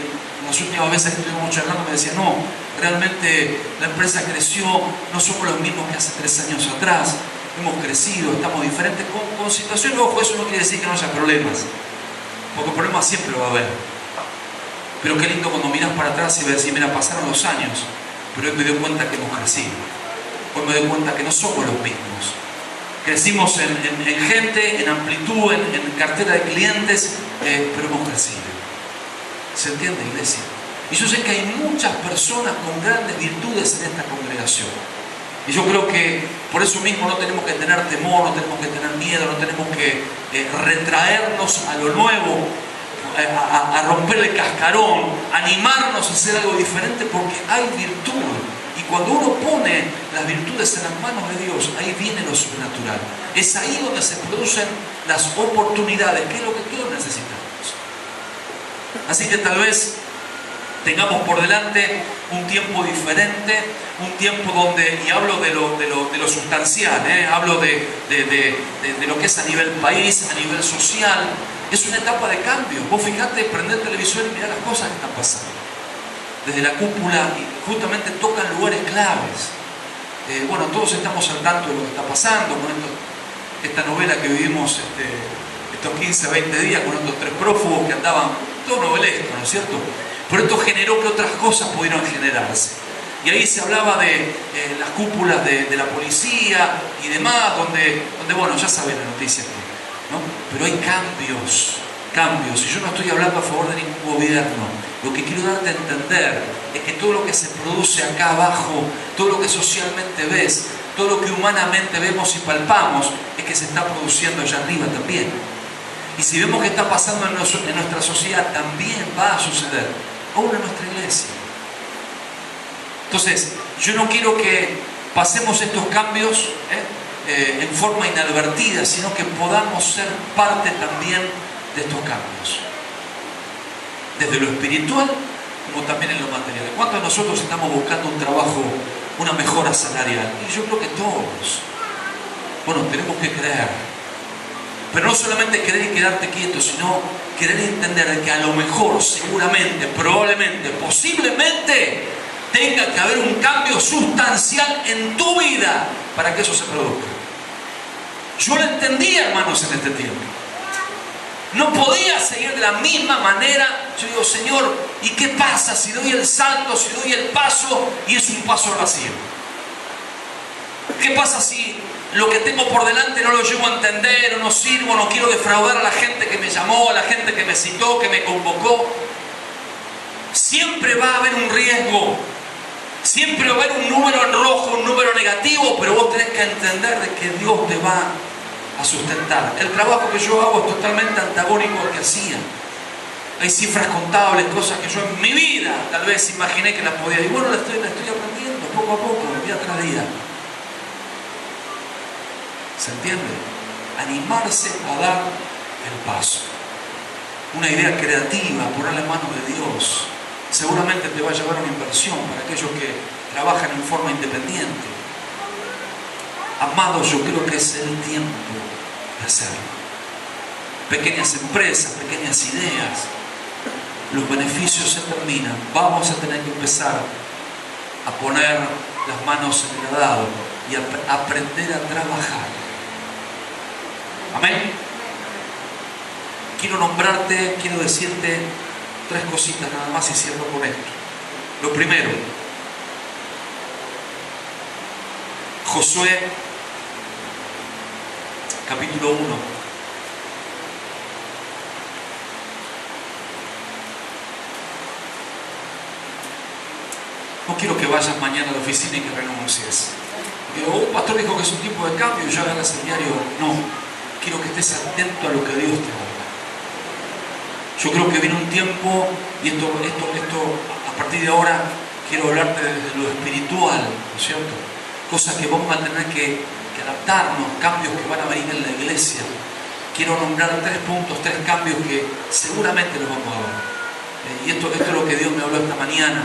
las últimas veces que estuvimos charlando me decía, no, realmente la empresa creció, no somos los mismos que hace 3 años atrás, hemos crecido, estamos diferentes con situaciones. Ojo, eso no quiere decir que no haya problemas, porque problemas siempre va a haber. Pero qué lindo cuando miras para atrás y ves, mira, pasaron los años, pero hoy me doy cuenta que hemos crecido. Hoy me doy cuenta que no somos los mismos. Crecimos en gente, en amplitud, en cartera de clientes, pero hemos crecido. ¿Se entiende, iglesia? Y yo sé que hay muchas personas con grandes virtudes en esta congregación. Y yo creo que por eso mismo no tenemos que tener temor, no tenemos que tener miedo, no tenemos que retraernos a lo nuevo, a romper el cascarón, animarnos a hacer algo diferente, porque hay virtud. Y cuando uno pone las virtudes en las manos de Dios, ahí viene lo sobrenatural. Es ahí donde se producen las oportunidades, que es lo que todos necesitamos. Así que tal vez tengamos por delante un tiempo diferente, un tiempo donde, y hablo de lo sustancial, hablo de lo que es a nivel país, a nivel social, es una etapa de cambio. Vos fijate, prendés el televisor y mirá las cosas que están pasando. Desde la cúpula, y justamente tocan lugares claves. Bueno, todos estamos al tanto de lo que está pasando con esta novela que vivimos estos 15, 20 días con estos 3 prófugos que andaban, todo novelesco, ¿no es cierto? Pero esto generó que otras cosas pudieran generarse. Y ahí se hablaba de las cúpulas de la policía y demás, donde bueno, ya saben la noticia, ¿no? Pero hay cambios. Y yo no estoy hablando a favor de ningún gobierno. Lo que quiero darte a entender es que todo lo que se produce acá abajo, todo lo que socialmente ves, todo lo que humanamente vemos y palpamos, es que se está produciendo allá arriba también. Y si vemos que está pasando en nuestra sociedad, también va a suceder, aún en nuestra iglesia. Entonces, yo no quiero que pasemos estos cambios en forma inadvertida, sino que podamos ser parte también de estos cambios. Desde lo espiritual, como también en lo material. ¿Cuántos de nosotros estamos buscando un trabajo, una mejora salarial? Y yo creo que todos. Bueno, tenemos que creer. Pero no solamente querer y quedarte quieto, sino querer entender que a lo mejor, seguramente, probablemente, posiblemente, tenga que haber un cambio sustancial en tu vida para que eso se produzca. Yo lo entendí, hermanos, en este tiempo. No podía seguir de la misma manera. Yo digo, Señor, ¿y qué pasa si doy el salto, si doy el paso y es un paso al vacío? ¿Qué pasa si lo que tengo por delante no lo llego a entender, o no sirvo, no quiero defraudar a la gente que me llamó, a la gente que me citó, que me convocó? Siempre va a haber un riesgo, siempre va a haber un número en rojo, un número negativo, pero vos tenés que entender de que Dios te va a sustentar. El trabajo que yo hago es totalmente antagónico al que hacía. Hay cifras contables, cosas que yo en mi vida tal vez imaginé que las podía. Y bueno, la estoy aprendiendo poco a poco, día tras día. ¿Se entiende? Animarse a dar el paso. Una idea creativa, ponerle en manos de Dios. Seguramente te va a llevar una inversión para aquellos que trabajan en forma independiente. Amados, yo creo que es el tiempo de hacerlo. Pequeñas empresas, pequeñas ideas, los beneficios se terminan. Vamos a tener que empezar a poner las manos en el arado y a aprender a trabajar. Amén. Quiero nombrarte, quiero decirte 3 cositas nada más y cierro con esto. Lo primero, Josué, capítulo 1. No quiero que vayas mañana a la oficina y que renuncies. Un pastor dijo que es un tiempo de cambio y ya hagas el diario. No, quiero que estés atento a lo que Dios te habla. Yo creo que viene un tiempo, y esto a partir de ahora quiero hablarte desde lo espiritual, ¿no es cierto? Cosas que vamos a tener que adaptarnos, cambios que van a venir en la iglesia. Quiero nombrar 3 puntos, 3 cambios que seguramente los vamos a ver. Y esto es lo que Dios me habló esta mañana,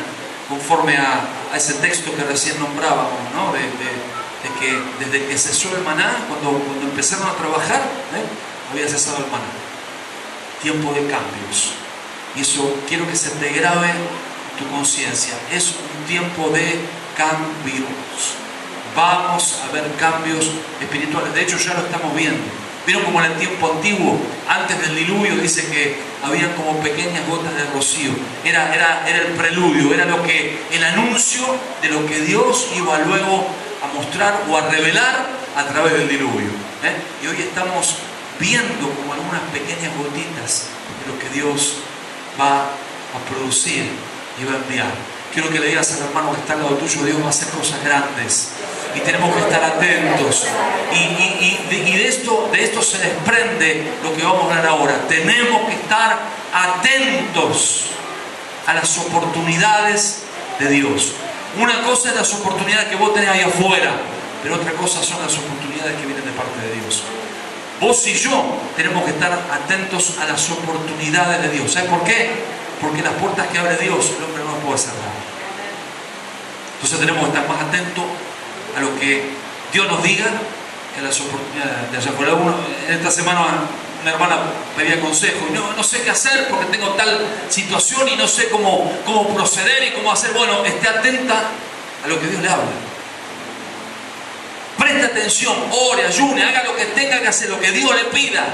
conforme a ese texto que recién nombrábamos, ¿no? De que desde que cesó el maná, cuando empezaron a trabajar, había cesado el maná. Tiempo de cambios. Y eso quiero que se te grabe en tu conciencia. Es un tiempo de cambios. Vamos a ver cambios espirituales. De hecho, ya lo estamos viendo. Vieron como en el tiempo antiguo, antes del diluvio, dice que había como pequeñas gotas de rocío. Era el preludio, era el anuncio de lo que Dios iba luego a mostrar o a revelar a través del diluvio. Y hoy estamos viendo como algunas pequeñas gotitas de lo que Dios va a producir y va a enviar. Quiero que le digas al hermano que está al lado tuyo: Dios va a hacer cosas grandes y tenemos que estar atentos. Y de esto se desprende lo que vamos a hablar ahora. Tenemos que estar atentos a las oportunidades de Dios. Una cosa es las oportunidades que vos tenés ahí afuera, pero otra cosa son las oportunidades que vienen de parte de Dios. Vos y yo tenemos que estar atentos a las oportunidades de Dios. ¿Sabes por qué? Porque las puertas que abre Dios, el hombre no las puede cerrar. Entonces tenemos que estar más atentos a lo que Dios nos diga que a las oportunidades de allá afuera. Esta semana una hermana pedía consejo y no sé qué hacer porque tengo tal situación y no sé cómo proceder y cómo hacer. Bueno, esté atenta a lo que Dios le habla. Preste atención, ore, ayune, haga lo que tenga que hacer, lo que Dios le pida,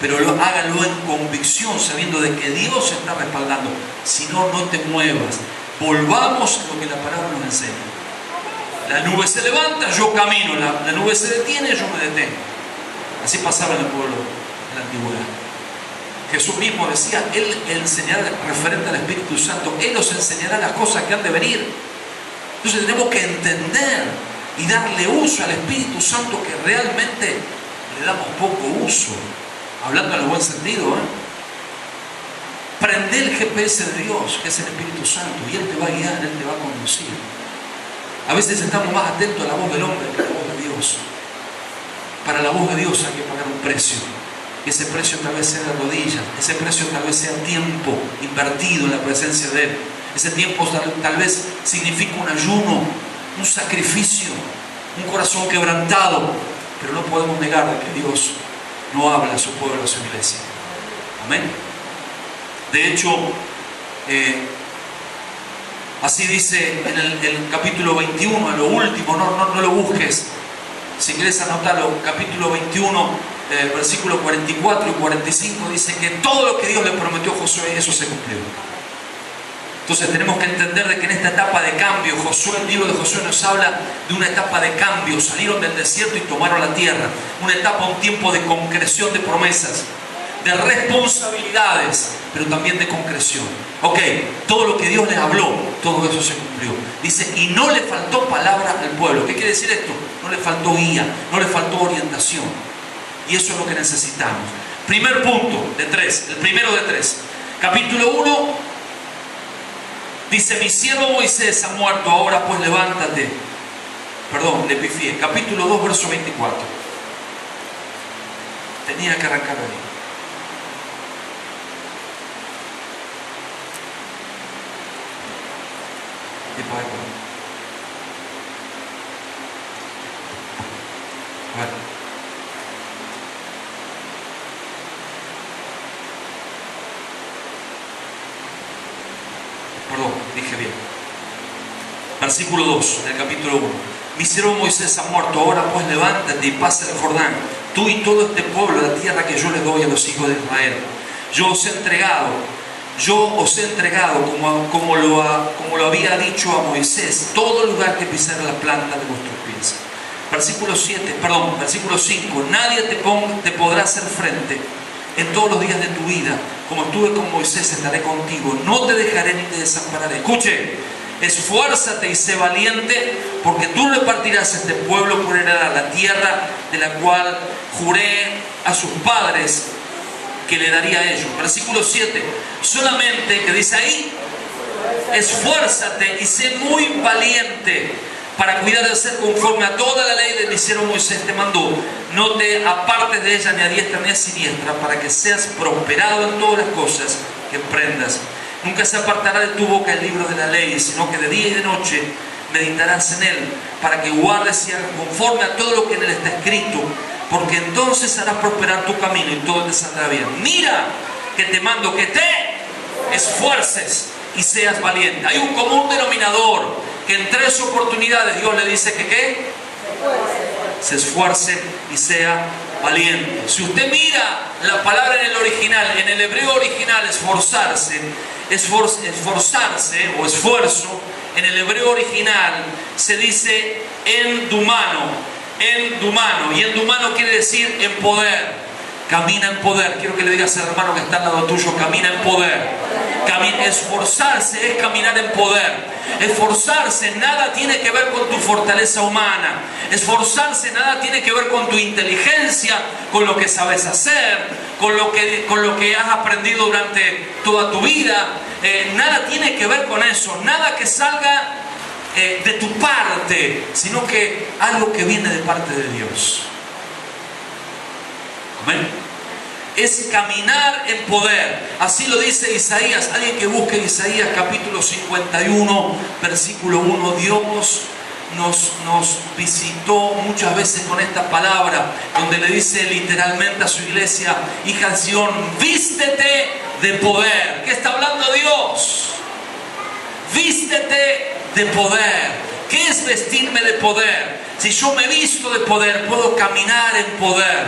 pero hágalo en convicción, sabiendo de que Dios se está respaldando. Si no, no te muevas. Volvamos a lo que la palabra nos enseña. La nube se levanta, yo camino. La nube se detiene, yo me detengo. Así pasaba en el pueblo de la antigüedad. Jesús mismo decía: Él enseñará, referente al Espíritu Santo, Él os enseñará las cosas que han de venir. Entonces tenemos que entender y darle uso al Espíritu Santo, que realmente le damos poco uso, hablando en el buen sentido. Prende el GPS de Dios, que es el Espíritu Santo, y Él te va a guiar, Él te va a conducir. A veces estamos más atentos a la voz del hombre que a la voz de Dios. Para la voz de Dios hay que pagar un precio. Y ese precio tal vez sea de rodillas, ese precio tal vez sea tiempo invertido en la presencia de Él. Ese tiempo tal vez significa un ayuno, un sacrificio, un corazón quebrantado, pero no podemos negar de que Dios no habla a su pueblo, a su iglesia. Amén. De hecho, así dice en el capítulo 21, a lo último, no lo busques. Si quieres anotarlo, capítulo 21, versículos 44 y 45, dice que todo lo que Dios le prometió a Josué, eso se cumplió. Entonces tenemos que entender de que en esta etapa de cambio, el libro de Josué nos habla de una etapa de cambio. Salieron del desierto y tomaron la tierra. Una etapa, un tiempo de concreción de promesas, de responsabilidades, pero también de concreción. Ok, todo lo que Dios les habló, todo eso se cumplió. Dice, y no le faltó palabra al pueblo. ¿Qué quiere decir esto? No le faltó guía, no le faltó orientación. Y eso es lo que necesitamos. Primer punto de 3, el primero de 3. Capítulo 1. Dice, mi siervo Moisés ha muerto, ahora pues levántate. Perdón, le pifié. Capítulo 2, verso 24. Tenía que arrancar ahí. después de comer. A ver. Perdón, dije bien. Versículo 2 del capítulo 1. Mi siervo Moisés ha muerto, ahora pues levántate y pasa el Jordán, tú y todo este pueblo, la tierra que yo les doy a los hijos de Israel. Yo os he entregado como lo había dicho a Moisés, todo lugar que pisara la planta de vuestros pies. Versículo 5. Nadie te podrá hacer frente en todos los días de tu vida. Como estuve con Moisés, estaré contigo. No te dejaré ni te desampararé. Escuche, esfuérzate y sé valiente, porque tú repartirás a este pueblo por heredad la tierra de la cual juré a sus padres que le daría a ellos. Versículo 7. Solamente, que dice ahí, esfuérzate y sé muy valiente para cuidar de hacer conforme a toda la ley de mi siervo Moisés te mandó. No te apartes de ella ni a diestra ni a siniestra, para que seas prosperado en todas las cosas que emprendas. Nunca se apartará de tu boca el libro de la ley, sino que de día y de noche meditarás en él, para que guardes y hagas conforme a todo lo que en él está escrito, porque entonces harás prosperar tu camino y todo te saldrá bien. Mira que te mando que te esfuerces y seas valiente. Hay un común denominador, que en 3 oportunidades Dios le dice que ¿qué? Se esfuerce y sea valiente. Si usted mira la palabra en el original, en el hebreo original, esforzarse o esfuerzo, en el hebreo original se dice endumano, y endumano quiere decir en poder. Camina en poder. Quiero que le digas al hermano que está al lado tuyo, camina en poder. Esforzarse es caminar en poder. Esforzarse nada tiene que ver con tu fortaleza humana. Esforzarse nada tiene que ver con tu inteligencia, con lo que sabes hacer, con lo que has aprendido durante toda tu vida. Nada tiene que ver con eso. Nada que salga de tu parte, sino que algo que viene de parte de Dios. Amén. Es caminar en poder. Así lo dice Isaías. Alguien que busque Isaías capítulo 51, versículo 1. Dios nos visitó muchas veces con esta palabra, donde le dice literalmente a su iglesia: hija de Sión, vístete de poder. ¿Qué está hablando Dios? Vístete de poder. ¿Qué es vestirme de poder? Si yo me visto de poder, puedo caminar en poder.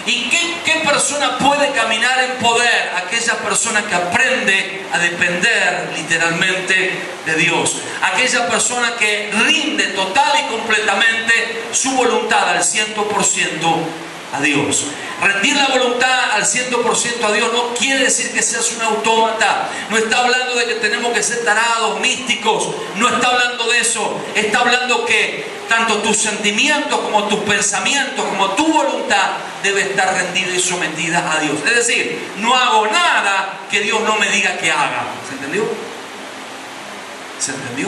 ¿Y qué persona puede caminar en poder? Aquella persona que aprende a depender literalmente de Dios. Aquella persona que rinde total y completamente su voluntad al 100% a Dios. Rendir la voluntad al 100% a Dios no quiere decir que seas un autómata. No está hablando de que tenemos que ser tarados, místicos. No está hablando de eso. Está hablando que tanto tus sentimientos como tus pensamientos como tu voluntad debe estar rendida y sometida a Dios. Es decir, no hago nada que Dios no me diga que haga. ¿Se entendió? ¿Se entendió?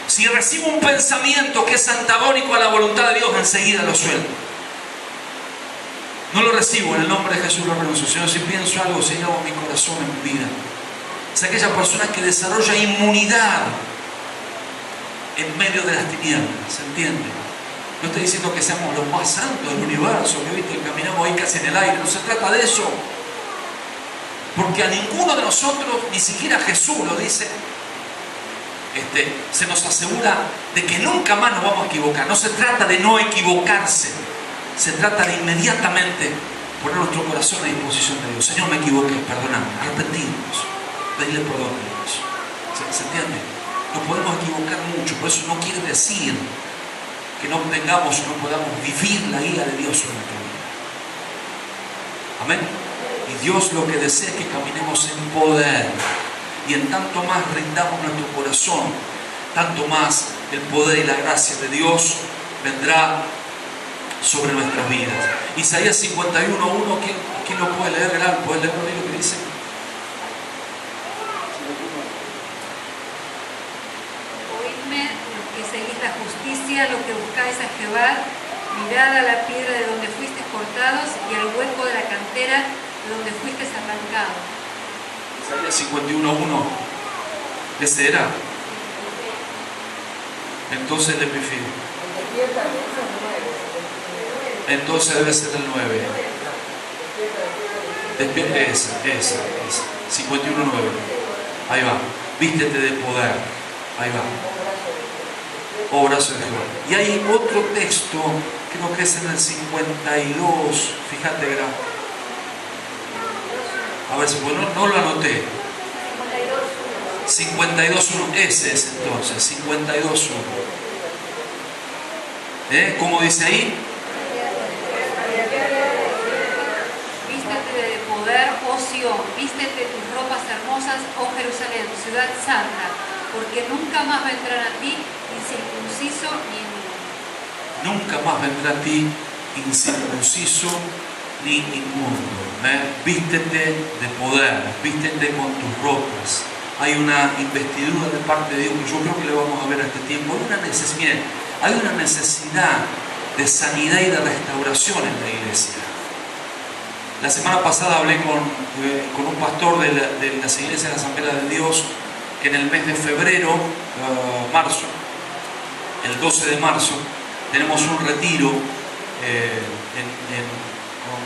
Si recibo un pensamiento que es antagónico a la voluntad de Dios, enseguida lo suelto. No lo recibo, en el nombre de Jesús lo renuncio. Señor, si pienso algo, si hago en mi corazón, en mi vida. Es aquella persona que desarrolla inmunidad en medio de las tinieblas. ¿Se entiende? No estoy diciendo que seamos los más santos del universo, que ¿viste? Caminamos ahí casi en el aire. No se trata de eso. Porque a ninguno de nosotros, ni siquiera Jesús lo dice, se nos asegura de que nunca más nos vamos a equivocar. No se trata de no equivocarse. Se trata de inmediatamente poner nuestro corazón a disposición de Dios. Señor, me equivoqué, perdóname, arrepentirnos, pedirle perdón a Dios. ¿Se entiende? Nos podemos equivocar mucho, por eso no quiere decir que no tengamos o no podamos vivir la ira de Dios sobre nuestra vida. Amén. Y Dios lo que desea es que caminemos en poder. Y en tanto más rindamos nuestro corazón, tanto más el poder y la gracia de Dios vendrá sobre nuestras vidas. Isaías 51:1, ¿quién lo puede leer? ¿Puede leer lo que dice? Oídme los que seguís la justicia, los que buscáis a Jehová, mirad a la piedra de donde fuisteis cortados y al hueco de la cantera de donde fuisteis arrancados. Isaías 51:1. ¿Ese era? Entonces le pifié. Entonces debe ser el 9. Esa. 51:9. Ahí va. Vístete de poder. Ahí va. Oh brazo de Jehová. Y hay otro texto, creo que es en el 52. Fíjate, a ver si no lo anoté. 52:1. Ese es entonces. 52:1. ¿Cómo dice ahí? Vístete de poder, oh Sión, vístete tus ropas hermosas, oh Jerusalén, ciudad santa, porque nunca más vendrán a ti incircunciso ni inmundo. Nunca más vendrá a ti incircunciso ni inmundo. Vístete de poder, vístete con tus ropas. Hay una investidura de parte de Dios que yo creo que le vamos a ver a este tiempo. Hay una necesidad de sanidad y de restauración en la iglesia. La semana pasada hablé con un pastor de las iglesias de la Asamblea de Dios que en el mes de febrero, marzo, el 12 de marzo, tenemos un retiro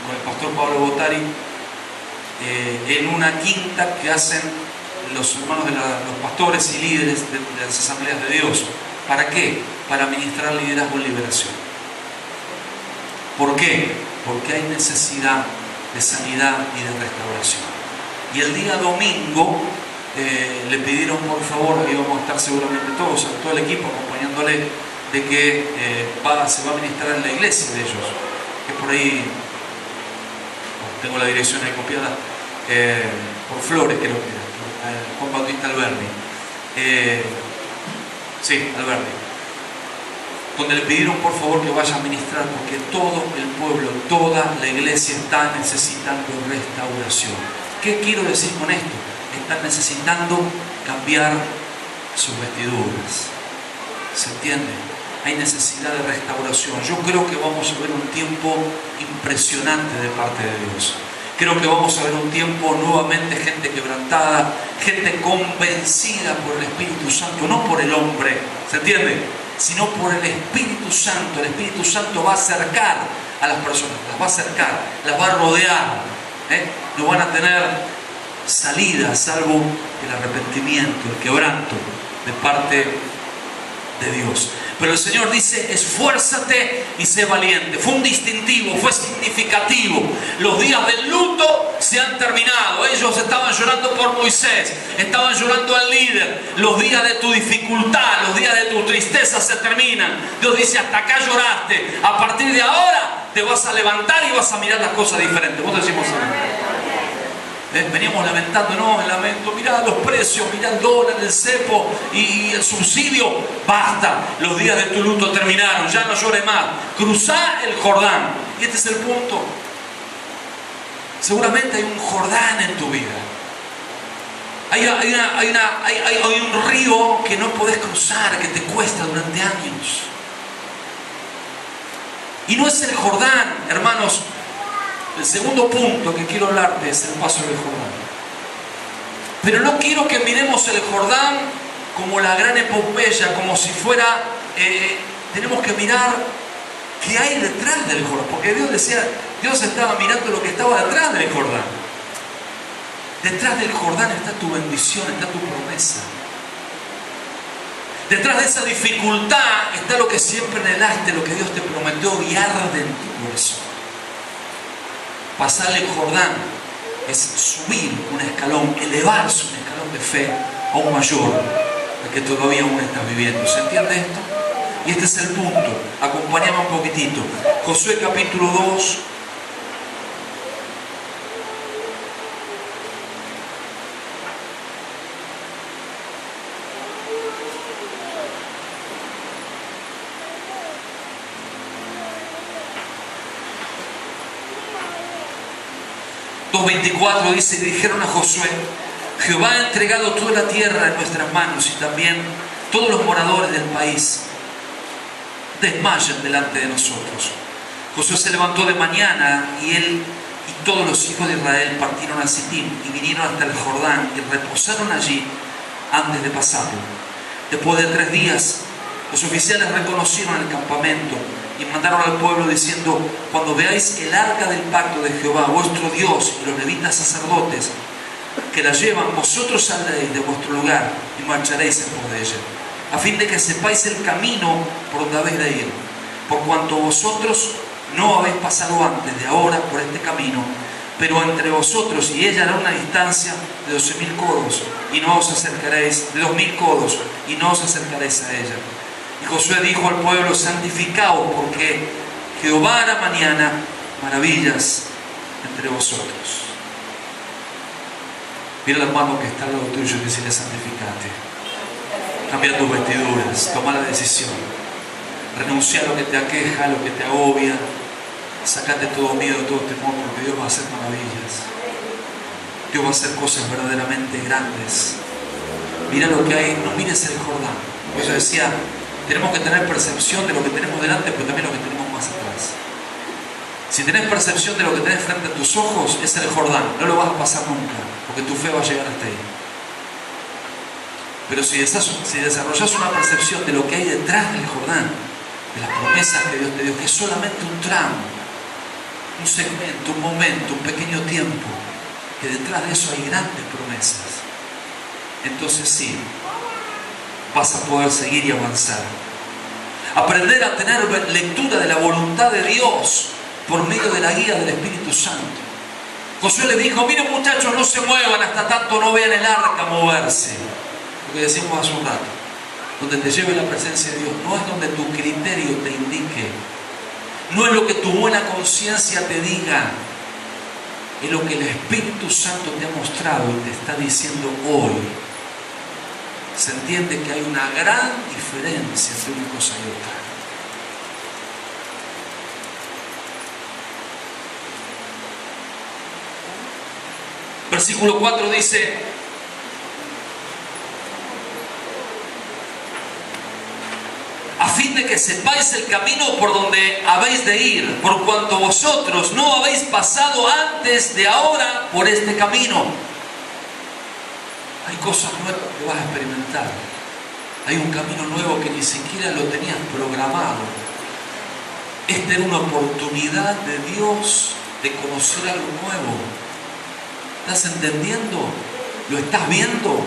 con el pastor Pablo Botari en una quinta que hacen los hermanos de los pastores y líderes de las asambleas de Dios. ¿Para qué? Para ministrar liderazgo y liberación. ¿Por qué? Porque hay necesidad de sanidad y de restauración. Y el día domingo le pidieron por favor, ahí vamos a estar seguramente todos, todo el equipo acompañándole, de que se va a ministrar en la iglesia de ellos, que por ahí, tengo la dirección ahí copiada, por Flores creo que era, Juan Bautista Alberni, Alberni, donde le pidieron por favor que vaya a ministrar, porque todo el pueblo, toda la iglesia está necesitando restauración. ¿Qué quiero decir con esto? Están necesitando cambiar sus vestiduras. ¿Se entiende? Hay necesidad de restauración. Yo creo que vamos a ver un tiempo impresionante de parte de Dios. Creo que vamos a ver un tiempo nuevamente, gente quebrantada, gente convencida por el Espíritu Santo, no por el hombre, ¿se entiende? Sino por el Espíritu Santo. El Espíritu Santo va a acercar a las personas, las va a acercar, las va a rodear. No van a tener salida salvo el arrepentimiento, el quebranto de parte de Dios. Pero el Señor dice: esfuérzate y sé valiente. Fue un distintivo, fue significativo. Los días del luto se han terminado. Ellos estaban llorando por Moisés, estaban llorando al líder. Los días de tu dificultad, los días de tu tristeza se terminan. Dios dice: hasta acá lloraste. A partir de ahora te vas a levantar y vas a mirar las cosas diferentes. ¿Vos decimos amén? Veníamos lamentando, no, el lamento, mirá los precios, mirá el dólar, el cepo y el subsidio. Basta, los días de tu luto terminaron, ya no llores más. Cruzá el Jordán. Y este es el punto. Seguramente hay un Jordán en tu vida. Hay un río que no podés cruzar, que te cuesta durante años. Y no es el Jordán, hermanos. El segundo punto que quiero hablarte es el paso del Jordán. Pero no quiero que miremos el Jordán como la gran epopeya, como si fuera... tenemos que mirar qué hay detrás del Jordán. Porque Dios estaba mirando lo que estaba detrás del Jordán. Detrás del Jordán está tu bendición, está tu promesa. Detrás de esa dificultad está lo que siempre anhelaste, lo que Dios te prometió y arde en tu corazón. Pasar el Jordán es subir un escalón, elevarse un escalón de fe aún mayor al que todavía aún estás viviendo. ¿Se entiende esto? Y este es el punto. Acompáñame un poquitito. Josué capítulo 2. ...2:24 dice: dijeron a Josué: Jehová ha entregado toda la tierra en nuestras manos, y también todos los moradores del país desmayan delante de nosotros. Josué se levantó de mañana, y él y todos los hijos de Israel partieron a Sittim y vinieron hasta el Jordán y reposaron allí antes de pasarlo. Después de 3 días Los oficiales reconocieron el campamento y mandaron al pueblo diciendo: cuando veáis el arca del pacto de Jehová, vuestro Dios, y los levitas sacerdotes que la llevan, vosotros saldréis de vuestro lugar y marcharéis en pos de ella, a fin de que sepáis el camino por donde habéis de ir, por cuanto vosotros no habéis pasado antes de ahora por este camino, pero entre vosotros y ella hará una distancia de 12.000 codos, y no os acercaréis, de 2.000 codos, y no os acercaréis a ella. Y Josué dijo al pueblo: santificaos, porque Jehová hará mañana maravillas entre vosotros. Mira la mano que está al lado tuyo y decirle: santificate. Cambia tus vestiduras, toma la decisión. Renuncia a lo que te aqueja, a lo que te agobia. Sácate todo miedo, todo temor, porque Dios va a hacer maravillas. Dios va a hacer cosas verdaderamente grandes. Mira lo que hay, no mires el Jordán. Por eso decía, tenemos que tener percepción de lo que tenemos delante, pero también lo que tenemos más atrás. Si tenés percepción de lo que tenés frente a tus ojos, es el Jordán. No lo vas a pasar nunca, porque tu fe va a llegar hasta ahí. Pero si desarrollas una percepción de lo que hay detrás del Jordán, de las promesas que Dios te dio, que es solamente un tramo, un segmento, un momento, un pequeño tiempo, que detrás de eso hay grandes promesas, entonces sí, vas a poder seguir y avanzar. Aprender a tener lectura de la voluntad de Dios por medio de la guía del Espíritu Santo. Josué le dijo: miren muchachos, no se muevan hasta tanto no vean el arca moverse. Lo que decimos hace un rato, donde te lleve la presencia de Dios, no es donde tu criterio te indique, no es lo que tu buena conciencia te diga, es lo que el Espíritu Santo te ha mostrado y te está diciendo hoy. Se entiende que hay una gran diferencia entre una cosa y otra. Versículo 4 dice: a fin de que sepáis el camino por donde habéis de ir, por cuanto vosotros no habéis pasado antes de ahora por este camino. Hay cosas nuevas que vas a experimentar. Hay un camino nuevo que ni siquiera lo tenías programado. Esta era una oportunidad de Dios de conocer algo nuevo. ¿Estás entendiendo? ¿Lo estás viendo?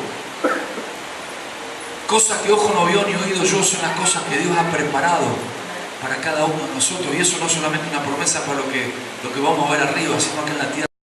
Cosas que ojo no vio ni oído yo son las cosas que Dios ha preparado para cada uno de nosotros. Y eso no es solamente una promesa para lo que vamos a ver arriba, sino que en